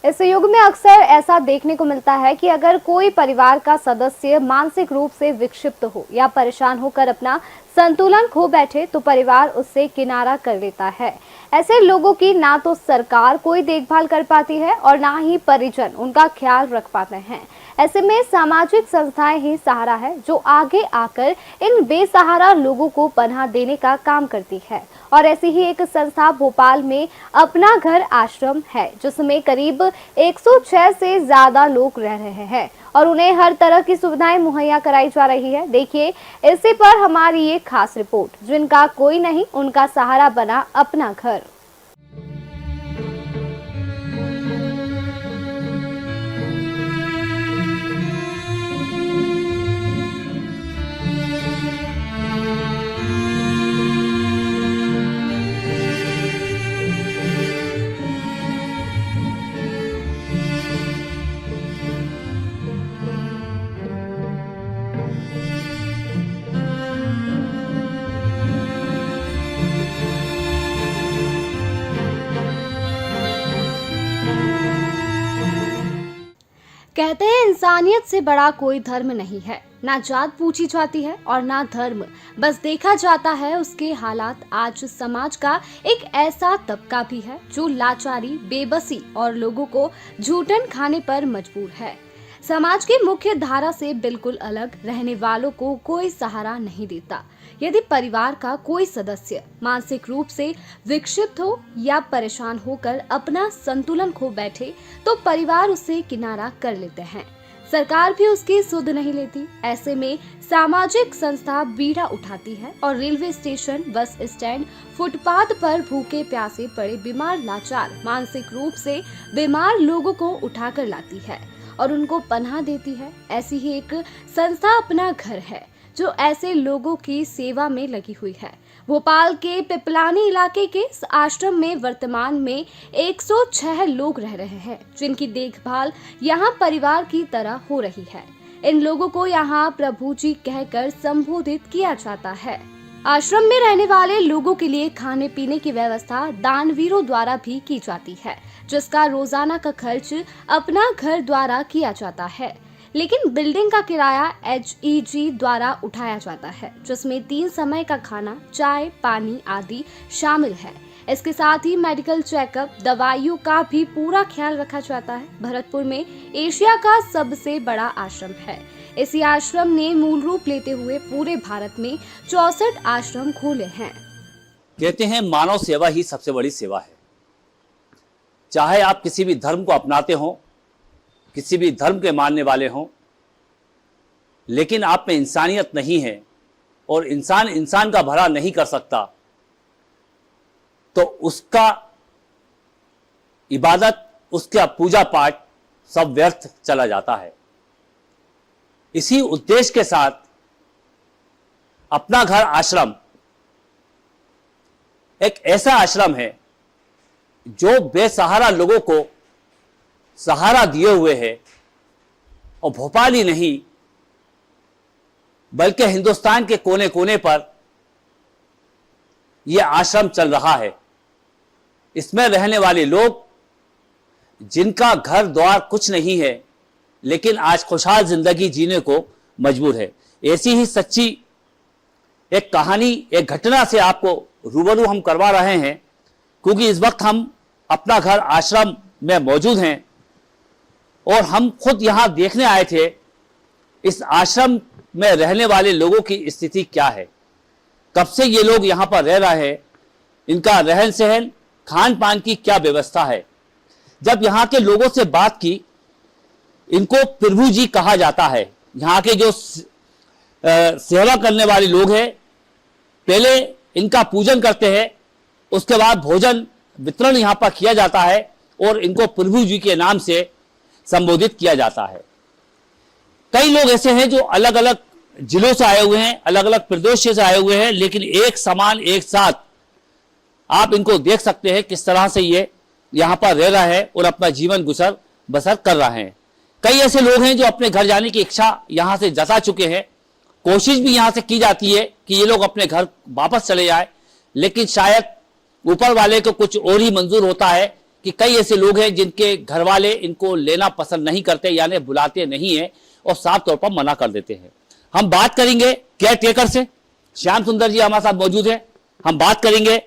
इस युग में अक्सर ऐसा देखने को मिलता है कि अगर कोई परिवार का सदस्य मानसिक रूप से विक्षिप्त हो या परेशान होकर अपना संतुलन खो बैठे तो परिवार उससे किनारा कर लेता है। ऐसे लोगों की ना तो सरकार कोई देखभाल कर पाती है और ना ही परिजन उनका ख्याल रख पाते हैं। ऐसे में सामाजिक संस्थाएं ही सहारा है जो आगे आकर इन बेसहारा लोगों को पनाह देने का काम करती है। और ऐसी ही एक संस्था भोपाल में अपना घर आश्रम है जिसमें करीब 106 से ज्यादा लोग रह रहे हैं और उन्हें हर तरह की सुविधाएं मुहैया कराई जा रही है। देखिए इसी पर हमारी ये खास रिपोर्ट। जिनका कोई नहीं उनका सहारा बना अपना घर। कहते हैं इंसानियत से बड़ा कोई धर्म नहीं है। ना जात पूछी जाती है और ना धर्म, बस देखा जाता है उसके हालात। आज समाज का एक ऐसा तबका भी है जो लाचारी, बेबसी और लोगों को झूठन खाने पर मजबूर है। समाज की मुख्य धारा से बिल्कुल अलग रहने वालों को कोई सहारा नहीं देता। यदि परिवार का कोई सदस्य मानसिक रूप से विक्षिप्त हो या परेशान होकर अपना संतुलन खो बैठे तो परिवार उससे किनारा कर लेते हैं। सरकार भी उसकी सुध नहीं लेती। ऐसे में सामाजिक संस्था बीड़ा उठाती है और railway station, bus stand, footpath पर भूखे प्यासे पड़े बीमार, लाचार, मानसिक रूप से बीमार लोगों को उठाकर लाती है और उनको पनाह देती है। ऐसी ही एक संस्था अपना घर है जो ऐसे लोगों की सेवा में लगी हुई है। भोपाल के पिपलानी इलाके के इस आश्रम में वर्तमान में 106 लोग रह रहे हैं जिनकी देखभाल यहाँ परिवार की तरह हो रही है। इन लोगों को यहाँ प्रभु जी कहकर संबोधित किया जाता है। आश्रम में रहने वाले लोगों के लिए खाने पीने की व्यवस्था दानवीरों द्वारा भी की जाती है जिसका रोजाना का खर्च अपना घर द्वारा किया जाता है। लेकिन बिल्डिंग का किराया HEG द्वारा उठाया जाता है जिसमें 3 समय का खाना, चाय, पानी आदि शामिल है। इसके साथ ही मेडिकल चेकअप, दवाइयों का भी पूरा ख्याल रखा जाता है। भरतपुर में एशिया का सबसे बड़ा आश्रम है। इसी आश्रम ने मूल रूप लेते हुए पूरे भारत में 64 आश्रम खोले हैं। कहते हैं मानव सेवा ही सबसे बड़ी सेवा है। चाहे आप किसी भी धर्म को अपनाते हो, किसी भी धर्म के मानने वाले हों, लेकिन आप में इंसानियत नहीं है और इंसान इंसान का भला नहीं कर सकता तो उसका इबादत, उसका पूजा पाठ सब व्यर्थ चला जाता है। इसी उद्देश्य के साथ अपना घर आश्रम एक ऐसा आश्रम है जो बेसहारा लोगों को सहारा दिए हुए है और भोपाल ही नहीं बल्कि हिंदुस्तान के कोने कोने पर यह आश्रम चल रहा है। इसमें रहने वाले लोग जिनका घर द्वार कुछ नहीं है लेकिन आज खुशहाल जिंदगी जीने को मजबूर है। ऐसी ही सच्ची एक कहानी, एक घटना से आपको रूबरू हम करवा रहे हैं क्योंकि इस वक्त हम अपना घर आश्रम में मौजूद हैं और हम खुद यहां देखने आए थे इस आश्रम में रहने वाले लोगों की स्थिति क्या है, कब से ये लोग यहां पर रह रहे हैं, इनका रहन सहन, खान पान की क्या व्यवस्था है। जब यहां के लोगों से बात की, इनको प्रभु जी कहा जाता है। यहाँ के जो सेवा करने वाले लोग हैं पहले इनका पूजन करते हैं, उसके बाद भोजन वितरण यहाँ पर किया जाता है और इनको प्रभु जी के नाम से संबोधित किया जाता है। कई लोग ऐसे हैं जो अलग अलग जिलों से आए हुए हैं, अलग अलग प्रदेश से आए हुए हैं, लेकिन एक समान एक साथ आप इनको देख सकते हैं किस तरह से ये यहाँ पर रह रहा है और अपना जीवन गुजर बसर कर रहे हैं। कई ऐसे लोग हैं जो अपने घर जाने की इच्छा यहाँ से जता चुके हैं। कोशिश भी यहाँ से की जाती है कि ये लोग अपने घर वापस चले जाए, लेकिन शायद ऊपर वाले को कुछ और ही मंजूर होता है कि कई ऐसे लोग हैं जिनके घर वाले इनको लेना पसंद नहीं करते, यानी बुलाते नहीं है और साफ तौर पर मना कर देते हैं। हम बात करेंगे केयर टेकर से, श्याम सुंदर जी हमारे साथ मौजूद हैं। हम बात करेंगे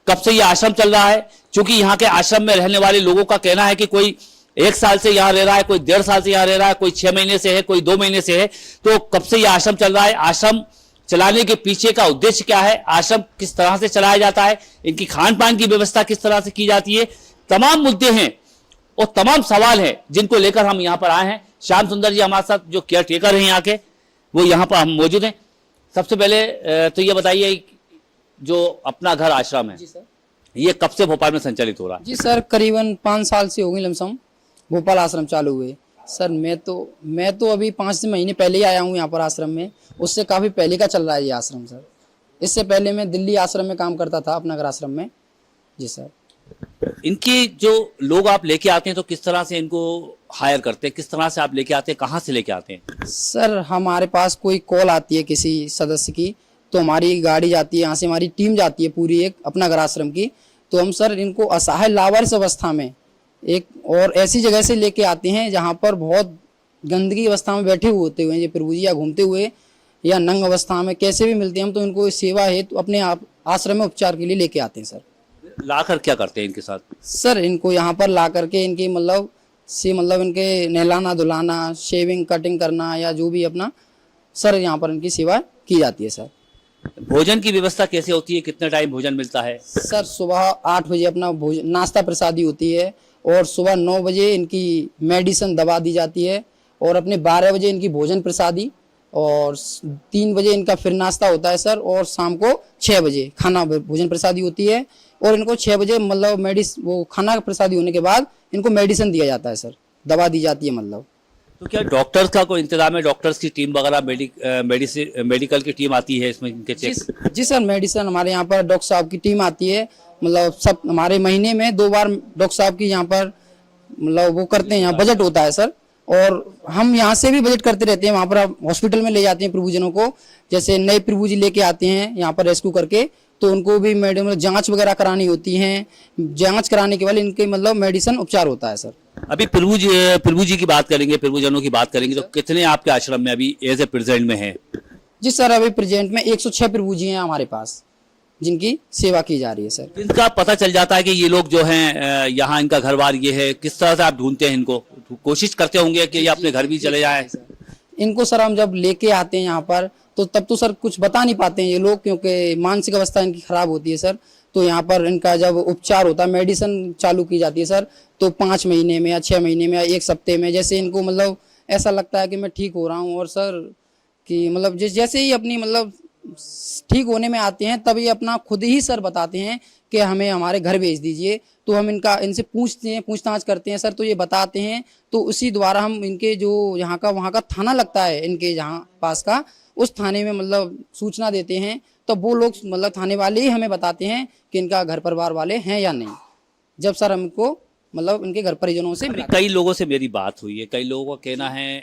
कब से यह आश्रम चल रहा है, क्योंकि यहाँ के आश्रम में रहने वाले लोगों का कहना है कि कोई 1 साल से यहाँ रह रहा है, कोई 1.5 साल से यहाँ रह रहा है, कोई 6 महीने से है, कोई 2 महीने से है। तो कब से यह आश्रम चल रहा है, आश्रम चलाने के पीछे का उद्देश्य क्या है, आश्रम किस तरह से चलाया जाता है, इनकी खान पान की व्यवस्था किस तरह से की जाती है, तमाम मुद्दे हैं और तमाम सवाल हैं जिनको लेकर हम यहाँ पर आए हैं। श्याम सुंदर जी हमारे साथ जो केयर टेकर हैं यहाँ के, वो यहाँ पर हम मौजूद हैं। सबसे पहले तो ये बताइए, जो अपना घर आश्रम है जी सर। ये कब से भोपाल में संचालित हो रहा है? जी सर, करीबन 5 साल से हो गई लमसम भोपाल आश्रम चालू हुए। सर मैं तो अभी 5 महीने पहले ही आया हूँ यहाँ पर आश्रम में, उससे काफ़ी पहले का चल रहा है ये आश्रम सर। इससे पहले मैं दिल्ली आश्रम में काम करता था, अपना घर आश्रम में। जी सर। इनकी जो लोग आप लेके आते हैं तो किस तरह से इनको हायर करते हैं, किस तरह से आप लेके आते हैं, कहाँ से लेके आते हैं? सर हमारे पास कोई कॉल आती है किसी सदस्य की, तो हमारी गाड़ी जाती है, यहाँ से हमारी टीम जाती है पूरी, एक अपना घर आश्रम की। तो हम सर इनको असहाय लावारिस अवस्था में एक और ऐसी जगह से लेके आते हैं जहाँ पर बहुत गंदगी अवस्था में बैठे हुए होते हुए ये प्रभु जी, या घूमते हुए या नंग अवस्था में कैसे भी मिलते हैं हम, तो इनको सेवा है तो अपने आप आश्रम में उपचार के लिए लेके आते हैं सर। लाकर क्या करते हैं इनके साथ? सर इनको यहाँ पर ला करके इनकी मतलब इनके नहलाना धुलाना, शेविंग कटिंग करना, या जो भी अपना सर यहाँ पर इनकी सेवा की जाती है सर। भोजन की व्यवस्था कैसे होती है, कितने टाइम भोजन मिलता है? सर सुबह 8 बजे अपना भोजन नाश्ता प्रसादी होती है, और सुबह 9 बजे इनकी मेडिसिन दवा दी जाती है, और अपने 12 बजे इनकी भोजन प्रसादी, और 3 बजे इनका फिर नाश्ता होता है सर, और शाम को 6 बजे खाना भोजन प्रसादी होती है, और इनको 6 बजे मतलब वो खाना प्रसादी होने के बाद इनको मेडिसिन दिया जाता है सर, दवा दी जाती है मतलब। तो क्या डॉक्टर्स का कोई इंतजाम है, डॉक्टर्स की टीम वगैरह, मेडिकल की टीम आती है इसमें इनके चेक? जी सर, मेडिसिन हमारे यहाँ पर डॉक्टर साहब की टीम आती है, मतलब सब हमारे महीने में 2 बार डॉक्टर साहब की यहाँ पर मतलब वो करते हैं, यहाँ बजट होता है सर, और हम यहाँ से भी बजट करते रहते हैं, वहाँ पर हॉस्पिटल में ले जाते हैं प्रभुजनों को। जैसे नए प्रभु जी लेके आते हैं यहाँ पर रेस्क्यू करके, तो उनको भी मैडम जांच वगैरह करानी होती हैं, जांच कराने के बाद इनके मतलब मेडिसिन उपचार होता है सर। अभी प्रभु जी की बात करेंगे, प्रभुजनों की बात करेंगे, तो कितने आपके आश्रम में अभी एज ए प्रेजेंट में है? जी सर, अभी प्रेजेंट में 106 प्रभु जी हैं हमारे पास, जिनकी सेवा की जा रही है सर। इनका पता चल जाता है कि ये लोग जो हैं यहाँ इनका घर बार ये है, किस तरह से आप ढूंढते हैं इनको? कोशिश करते होंगे कि ये अपने घर भी चले जाए? इनको सर हम जब लेके आते हैं यहाँ पर, तो तब तो सर कुछ बता नहीं पाते हैं ये लोग, क्योंकि मानसिक अवस्था इनकी खराब होती है सर। तो यहाँ पर इनका जब उपचार होता है, मेडिसिन चालू की जाती है सर, तो 5 महीने में या 6 महीने में या 1 सप्ते में, जैसे इनको मतलब ऐसा लगता है कि मैं ठीक हो रहा हूँ, और सर कि मतलब जैसे ही अपनी मतलब ठीक होने में आते हैं, तब ये अपना खुद ही सर बताते हैं कि हमें हमारे घर भेज दीजिए। तो हम इनसे पूछते हैं, पूछताछ करते हैं सर, तो ये बताते हैं, तो उसी द्वारा हम इनके जो यहाँ का वहाँ का थाना लगता है इनके जहाँ पास का, उस थाने में मतलब सूचना देते हैं। तो वो लोग मतलब थाने वाले ही हमें बताते हैं कि इनका घर परिवार वाले हैं या नहीं, जब सर हमको मतलब इनके घर परिजनों से कई लोगों से मेरी बात हुई है, कई लोगों का कहना है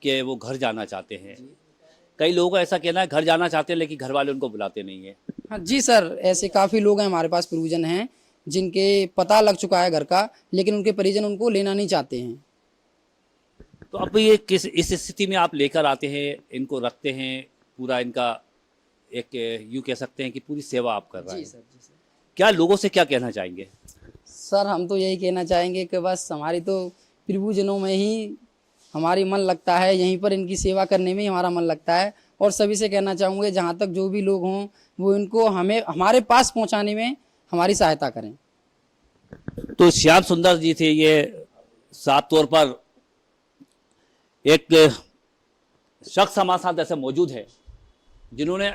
कि वो घर जाना चाहते हैं, कई लोगों का ऐसा कहना है घर जाना चाहते हैं लेकिन घर वाले उनको बुलाते नहीं है। हाँ जी सर, ऐसे काफ़ी लोग हैं हमारे पास परिजन हैं जिनके पता लग चुका है घर का, लेकिन उनके परिजन उनको लेना नहीं चाहते हैं। तो अब ये इस स्थिति में आप लेकर आते हैं, इनको रखते हैं, पूरा इनका एक यूँ कह सकते हैं कि पूरी सेवा आप कर रहे हैं। जी सर। क्या लोगों से क्या कहना चाहेंगे? सर हम तो यही कहना चाहेंगे कि बस हमारी तो प्रभुजनों में ही हमारी मन लगता है, यहीं पर इनकी सेवा करने में ही हमारा मन लगता है। और सभी से कहना चाहूँगे, जहाँ तक जो भी लोग हों, वो इनको हमारे पास पहुँचाने में हमारी सहायता करें। तो श्याम सुंदर जी थे, ये साफ तौर पर एक शख्स हमारे साथ ऐसे मौजूद है जिन्होंने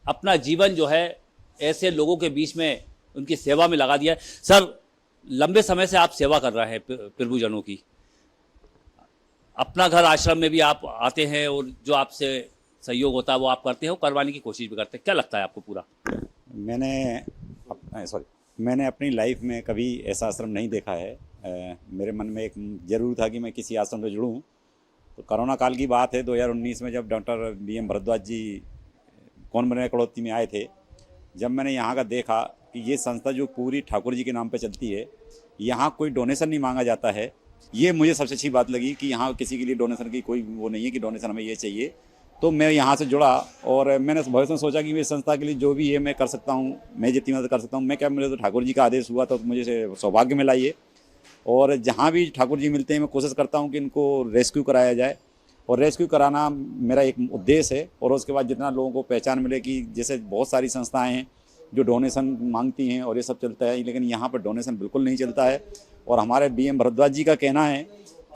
अपना जीवन जो है ऐसे लोगों के बीच में उनकी सेवा में लगा दिया है। सर, लंबे समय से आप सेवा कर रहे हैं प्रभुजनों की, अपना घर आश्रम में भी आप आते हैं और जो आपसे सहयोग होता है वो आप करते हो, करवाने की कोशिश भी करते हैं, क्या लगता है आपको पूरा? मैंने अपनी लाइफ में कभी ऐसा आश्रम नहीं देखा है। मेरे मन में एक जरूर था कि मैं किसी आश्रम से जुड़ूं। तो कोरोना काल की बात है, 2019 में, जब डॉक्टर BM भरद्वाज जी कौन बने कड़ौती में आए थे, जब मैंने यहाँ का देखा कि ये संस्था जो पूरी ठाकुर जी के नाम पे चलती है, यहाँ कोई डोनेशन नहीं मांगा जाता है। ये मुझे सबसे अच्छी बात लगी कि यहाँ किसी के लिए डोनेशन की कोई वो नहीं है कि डोनेशन हमें ये चाहिए। तो मैं यहाँ से जुड़ा और मैंने भविष्य में सोचा कि मैं इस संस्था के लिए जो भी है मैं कर सकता हूँ, मैं जितनी मदद कर सकता हूँ। मैं क्या, मेरे तो ठाकुर जी का आदेश हुआ तो मुझे सौभाग्य मिला ये। और जहाँ भी ठाकुर जी मिलते हैं मैं कोशिश करता हूँ कि इनको रेस्क्यू कराया जाए, और रेस्क्यू कराना मेरा एक उद्देश्य है। और उसके बाद जितना लोगों को पहचान मिले कि जैसे बहुत सारी संस्थाएं हैं जो डोनेशन मांगती हैं और ये सब चलता है, लेकिन यहाँ पर डोनेशन बिल्कुल नहीं चलता है। और हमारे BM भरद्वाज जी का कहना है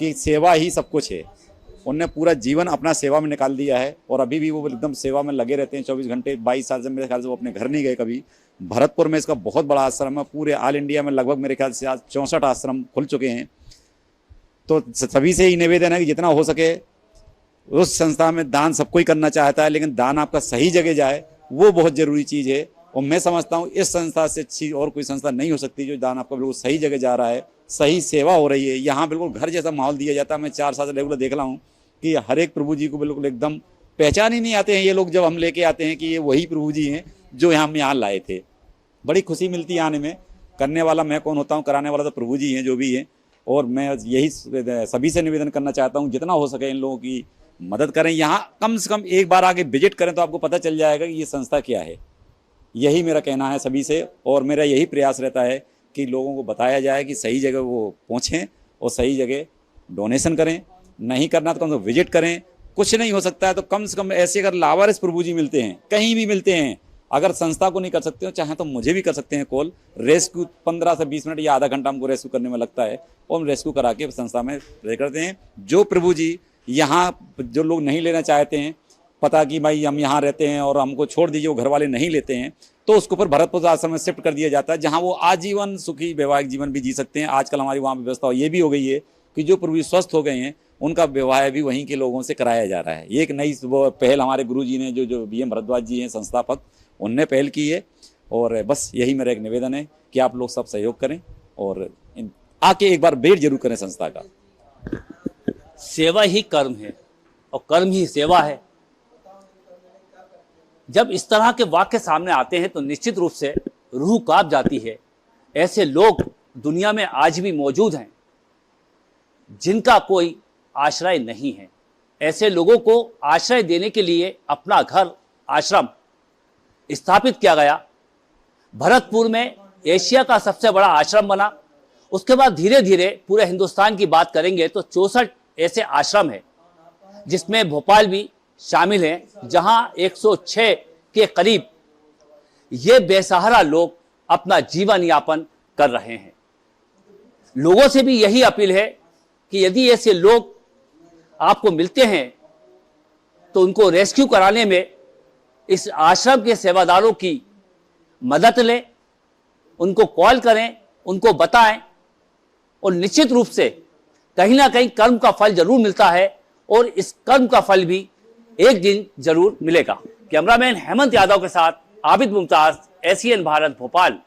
कि सेवा ही सब कुछ है। उनने पूरा जीवन अपना सेवा में निकाल दिया है और अभी भी वो एकदम सेवा में लगे रहते हैं 24 घंटे। 22 साल से मेरे ख्याल से वो अपने घर नहीं गए कभी। भरतपुर में इसका बहुत बड़ा आश्रम है, पूरे ऑल इंडिया में लगभग मेरे ख्याल से आज 64 आश्रम खुल चुके हैं। तो सभी से ही निवेदन है कि जितना हो सके उस संस्था में दान सबको ही करना चाहता है, लेकिन दान आपका सही जगह जाए वो बहुत ज़रूरी चीज़ है। और मैं समझता हूँ इस संस्था से अच्छी और कोई संस्था नहीं हो सकती जो दान आपका बिल्कुल सही जगह जा रहा है, सही सेवा हो रही है। यहाँ बिल्कुल घर जैसा माहौल दिया जाता है। मैं 4 साल से रेगुलर देख रहा हूँ कि हर एक प्रभु जी को बिल्कुल एकदम पहचान ही नहीं आते हैं ये लोग जब हम लेके आते हैं कि ये वही प्रभु जी हैं जो हम यहाँ लाए थे। बड़ी खुशी मिलती है आने में। करने वाला मैं कौन होता हूँ, कराने वाला तो प्रभु जी हैं जो भी हैं। और मैं यही सभी से निवेदन करना चाहता हूँ जितना हो सके इन लोगों की मदद करें। यहाँ कम से कम एक बार आके विजिट करें तो आपको पता चल जाएगा कि ये संस्था क्या है। यही मेरा कहना है सभी से, और मेरा यही प्रयास रहता है कि लोगों को बताया जाए कि सही जगह वो पहुँचें और सही जगह डोनेशन करें। नहीं करना तो कम से कम विजिट करें। कुछ नहीं हो सकता है तो कम से कम ऐसे अगर लावारिस प्रभु जी मिलते हैं, कहीं भी मिलते हैं, अगर संस्था को नहीं कर सकते हो चाहे तो मुझे भी कर सकते हैं कॉल। रेस्क्यू 15 से 20 मिनट या आधा घंटा हमको रेस्क्यू करने में लगता है और हम रेस्क्यू करा के संस्था में रह करते हैं। जो प्रभु जी यहाँ जो लोग नहीं लेना चाहते हैं, पता कि भाई हम यहाँ रहते हैं और हमको छोड़ दीजिए, वो घर वाले नहीं लेते हैं, तो उसके ऊपर भरतपुर आश्रम में शिफ्ट कर दिया जाता है, जहाँ वो आजीवन सुखी वैवाहिक जीवन भी जी सकते हैं। आजकल हमारी वहाँ व्यवस्था ये भी हो गई है कि जो प्रभु जी स्वस्थ हो गए हैं उनका विवाह भी वहीं के लोगों से कराया जा रहा है। ये एक नई वो पहल हमारे गुरु जी ने जो BM भरद्वाज जी हैं संस्थापक, उनने पहल की है। और बस यही मेरा एक निवेदन है कि आप लोग सब सहयोग करें और आके एक बार भेंट जरूर करें संस्था का। सेवा ही कर्म है और कर्म ही सेवा है। जब इस तरह के वाक्य सामने आते हैं तो निश्चित रूप से रूह कांप जाती है। ऐसे लोग दुनिया में आज भी मौजूद हैं जिनका कोई आश्रय नहीं है। ऐसे लोगों को आश्रय देने के लिए अपना घर आश्रम स्थापित किया गया। भरतपुर में एशिया का सबसे बड़ा आश्रम बना। उसके बाद धीरे धीरे पूरे हिंदुस्तान की बात करेंगे तो 64 ऐसे आश्रम है, जिसमें भोपाल भी शामिल है, जहां 106 के करीब ये बेसहारा लोग अपना जीवन यापन कर रहे हैं। लोगों से भी यही अपील है कि यदि ऐसे लोग आपको मिलते हैं तो उनको रेस्क्यू कराने में इस आश्रम के सेवादारों की मदद लें, उनको कॉल करें, उनको बताएं, और निश्चित रूप से कहीं ना कहीं कर्म का फल जरूर मिलता है और इस कर्म का फल भी एक दिन जरूर मिलेगा। कैमरामैन हेमंत यादव के साथ आबिद मुमताज, ACN भारत, भोपाल।